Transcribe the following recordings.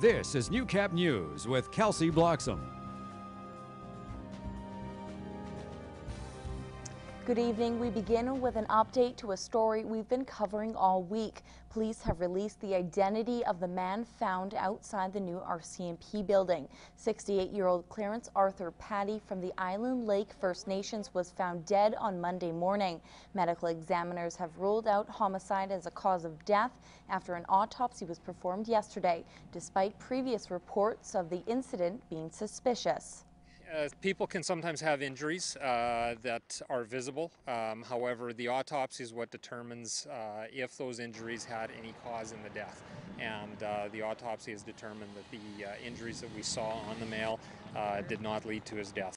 This is Newcap News with Kelsea Bloxam. Good evening. We begin with an update to a story we've been covering all week. Police have released the identity of the man found outside the new RCMP building. 68-year-old Clarence Arthur Patty from the Island Lake First Nations was found dead on Monday morning. Medical examiners have ruled out homicide as a cause of death after an autopsy was performed yesterday, despite previous reports of the incident being suspicious. People can sometimes have injuries that are visible. However, the autopsy is what determines if those injuries had any cause in the death. And the autopsy has determined that the injuries that we saw on the male did not lead to his death.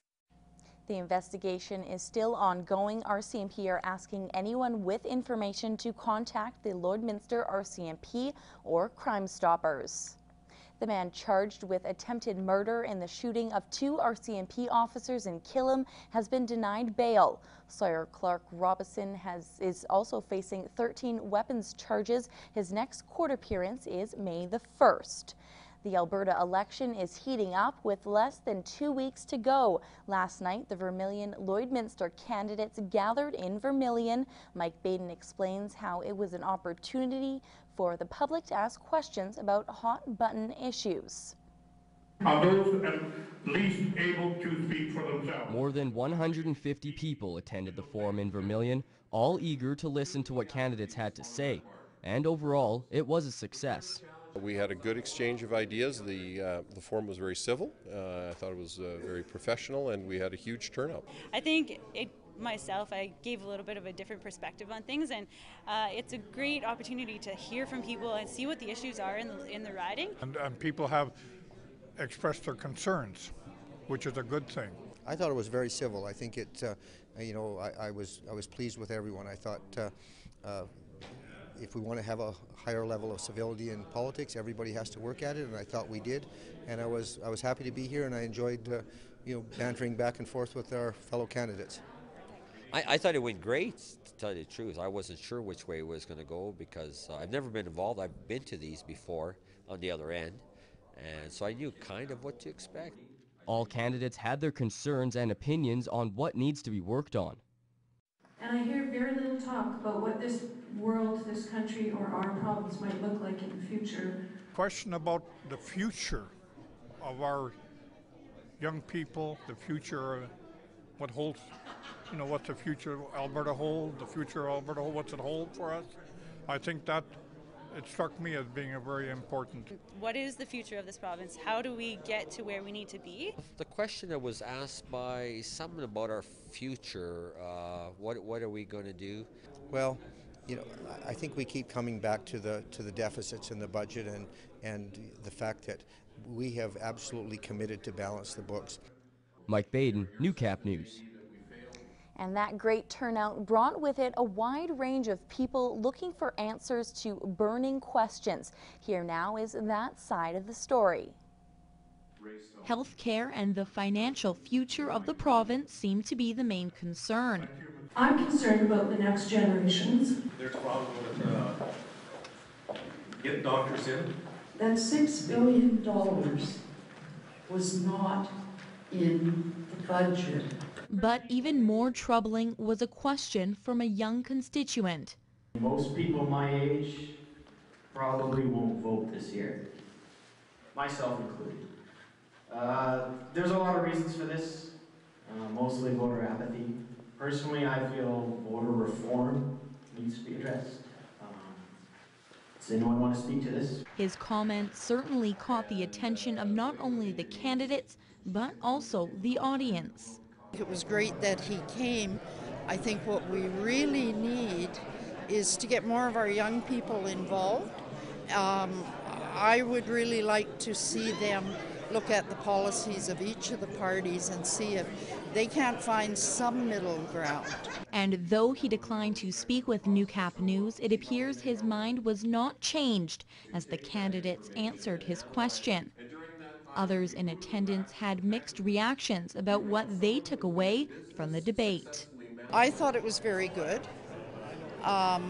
The investigation is still ongoing. RCMP are asking anyone with information to contact the Lloydminster RCMP or Crime Stoppers. The man charged with attempted murder in the shooting of 2 RCMP officers in Killam has been denied bail. Sawyer Clark Robinson is also facing 13 weapons charges. His next court appearance is May the 1st. The Alberta election is heating up with less than 2 weeks to go. Last night, the Vermilion Lloydminster candidates gathered in Vermilion. Mike Baden explains how it was an opportunity for the public to ask questions about hot-button issues. Are those at least able to speak for themselves? More than 150 people attended the forum in Vermilion, all eager to listen to what candidates had to say. And overall, it was a success. We had a good exchange of ideas. The forum was very civil. I thought it was very professional, and we had a huge turnout. I think I gave a little bit of a different perspective on things, and it's a great opportunity to hear from people and see what the issues are in the riding. And people have expressed their concerns, which is a good thing. I thought it was very civil. I think it, I was pleased with everyone. I thought if we want to have a higher level of civility in politics, everybody has to work at it, and I thought we did. And I was happy to be here, and I enjoyed bantering back and forth with our fellow candidates. I thought it went great, to tell you the truth. I wasn't sure which way it was going to go because I've never been involved. I've been to these before on the other end, and so I knew kind of what to expect. All candidates had their concerns and opinions on what needs to be worked on. And I hear very little talk about what this world, this country, or our problems might look like in the future. Question about the future of our young people, the future, what holds, what's the future of Alberta hold, the future of Alberta hold, what's it hold for us? I think that it struck me as being a very important. What is the future of this province? How do we get to where we need to be? The question that was asked by someone about our future, what are we going to do? Well, I think we keep coming back to the deficits in the budget and the fact that we have absolutely committed to balance the books. Mike Baden, Newcap News. And that great turnout brought with it a wide range of people looking for answers to burning questions. Here now is that side of the story. Healthcare and the financial future of the province seem to be the main concern. I'm concerned about the next generations. There's a problem with getting doctors in. That $6 billion was not in the budget. But even more troubling was a question from a young constituent. Most people my age probably won't vote this year, myself included. There's a lot of reasons for this, mostly voter apathy. Personally, I feel voter reform needs to be addressed. Does anyone want to speak to this? His comments certainly caught the attention of not only the candidates, but also the audience. It was great that he came. I think what we really need is to get more of our young people involved. I would really like to see them look at the policies of each of the parties and see if they can't find some middle ground. And though he declined to speak with Newcap News, it appears his mind was not changed as the candidates answered his question. Others in attendance had mixed reactions about what they took away from the debate. I thought it was very good. I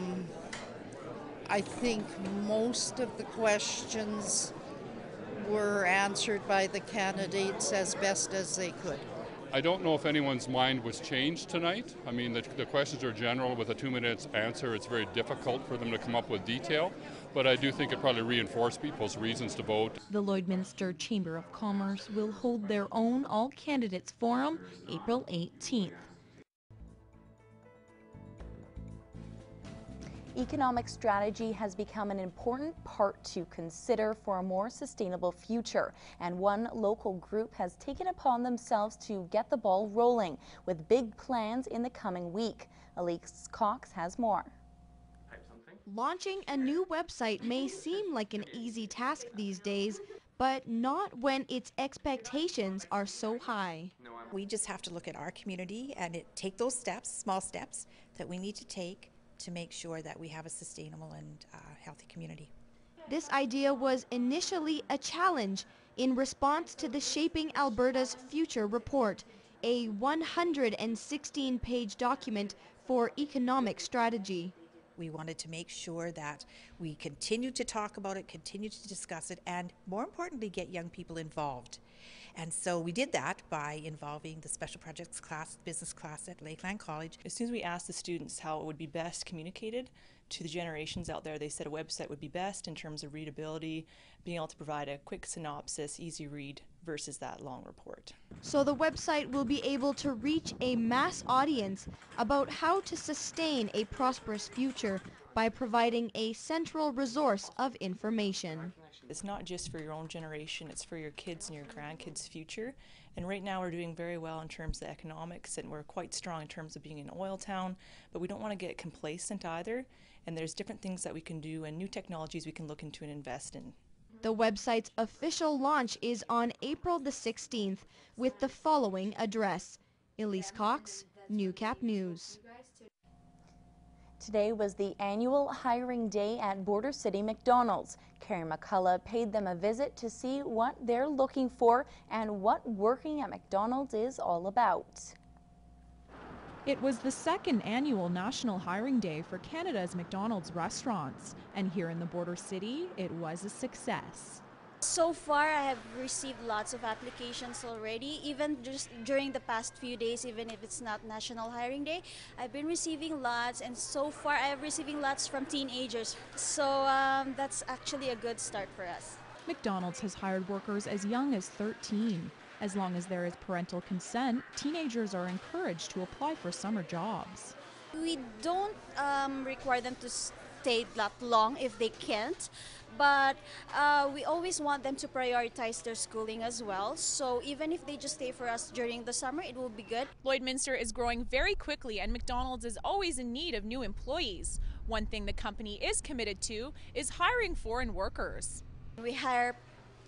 think most of the questions were answered by the candidates as best as they could. I don't know if anyone's mind was changed tonight. I mean, the questions are general. With a 2-minute answer, it's very difficult for them to come up with detail, but I do think it probably reinforced people's reasons to vote. The Lloydminster Chamber of Commerce will hold their own all-candidates forum April 18th. Economic strategy has become an important part to consider for a more sustainable future, and one local group has taken upon themselves to get the ball rolling with big plans in the coming week. Elise Cox has more. Launching a new website may seem like an easy task these days, but not when its expectations are so high. We just have to look at our community and take those steps, small steps, that we need to take to make sure that we have a sustainable and healthy community. This idea was initially a challenge in response to the Shaping Alberta's Future report, a 116-page document for economic strategy. We wanted to make sure that we continue to talk about it, continue to discuss it, and more importantly, get young people involved. And so we did that by involving the special projects class, business class at Lakeland College. As soon as we asked the students how it would be best communicated to the generations out there, they said a website would be best in terms of readability, being able to provide a quick synopsis, easy read, versus that long report. So the website will be able to reach a mass audience about how to sustain a prosperous future by providing a central resource of information. It's not just for your own generation, it's for your kids and your grandkids' future. And right now we're doing very well in terms of economics, and we're quite strong in terms of being an oil town, but we don't want to get complacent either. And there's different things that we can do and new technologies we can look into and invest in. The website's official launch is on April the 16th with the following address: Elise Cox, Newcap News. Today was the annual hiring day at Border City McDonald's. Carrie McCullough paid them a visit to see what they're looking for and what working at McDonald's is all about. It was the second annual National Hiring Day for Canada's McDonald's restaurants, and here in the Border City, it was a success. So far, I have received lots of applications already, even just during the past few days, even if it's not National Hiring Day. I've been receiving lots, and so far I have receiving lots from teenagers. So that's actually a good start for us. McDonald's has hired workers as young as 13. As long as there is parental consent, teenagers are encouraged to apply for summer jobs. We don't require them to stay that long if they can't, but we always want them to prioritize their schooling as well. So even if they just stay for us during the summer, it will be good. Lloydminster is growing very quickly, and McDonald's is always in need of new employees. One thing the company is committed to is hiring foreign workers. We hire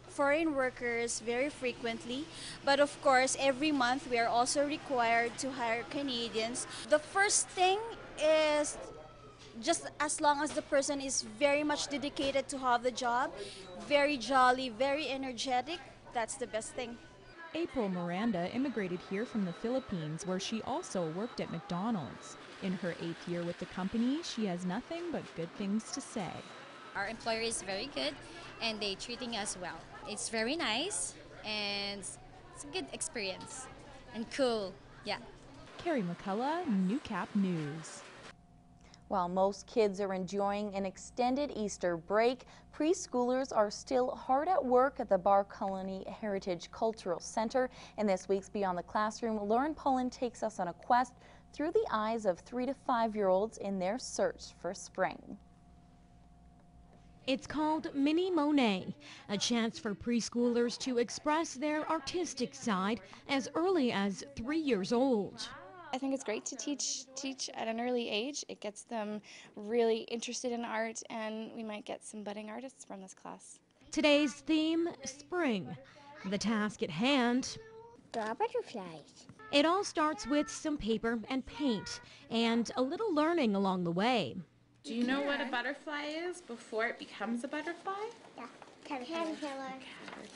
foreign workers very frequently, but of course every month we are also required to hire Canadians. The first thing is just as long as the person is very much dedicated to have the job, very jolly, very energetic, that's the best thing. April Miranda immigrated here from the Philippines, where she also worked at McDonald's. In her 8th year with the company, she has nothing but good things to say. Our employer is very good and they're treating us well. It's very nice and it's a good experience and cool, yeah. Carrie McCullough, Newcap News. While most kids are enjoying an extended Easter break, preschoolers are still hard at work at the Bar Colony Heritage Cultural Center. In this week's Beyond the Classroom, Lauren Pullen takes us on a quest through the eyes of 3 to 5-year-olds in their search for spring. It's called Mini Monet, a chance for preschoolers to express their artistic side as early as 3 years old. I think it's great to teach at an early age. It gets them really interested in art, and we might get some budding artists from this class. Today's theme, spring. The task at hand, draw butterflies. It all starts with some paper and paint and a little learning along the way. Do you know what a butterfly is before it becomes a butterfly? Yeah, caterpillar.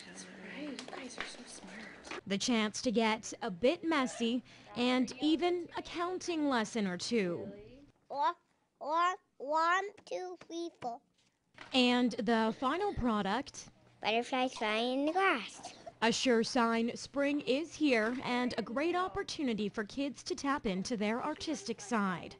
That's right. You guys are so smart. The chance to get a bit messy and even a counting lesson or two. 1, 2, 3, 4. And the final product, butterflies flying in the grass. A sure sign spring is here and a great opportunity for kids to tap into their artistic side.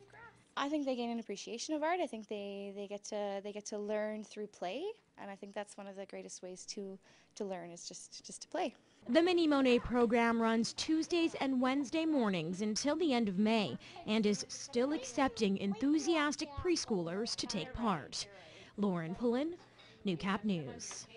I think they gain an appreciation of art. I think they get to learn through play, and I think that's one of the greatest ways to learn is just to play. The Mini Monet program runs Tuesdays and Wednesday mornings until the end of May and is still accepting enthusiastic preschoolers to take part. Lauren Pullen, Newcap News.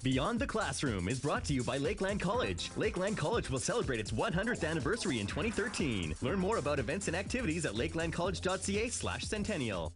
Beyond the Classroom is brought to you by Lakeland College. Lakeland College will celebrate its 100th anniversary in 2013. Learn more about events and activities at lakelandcollege.ca/centennial.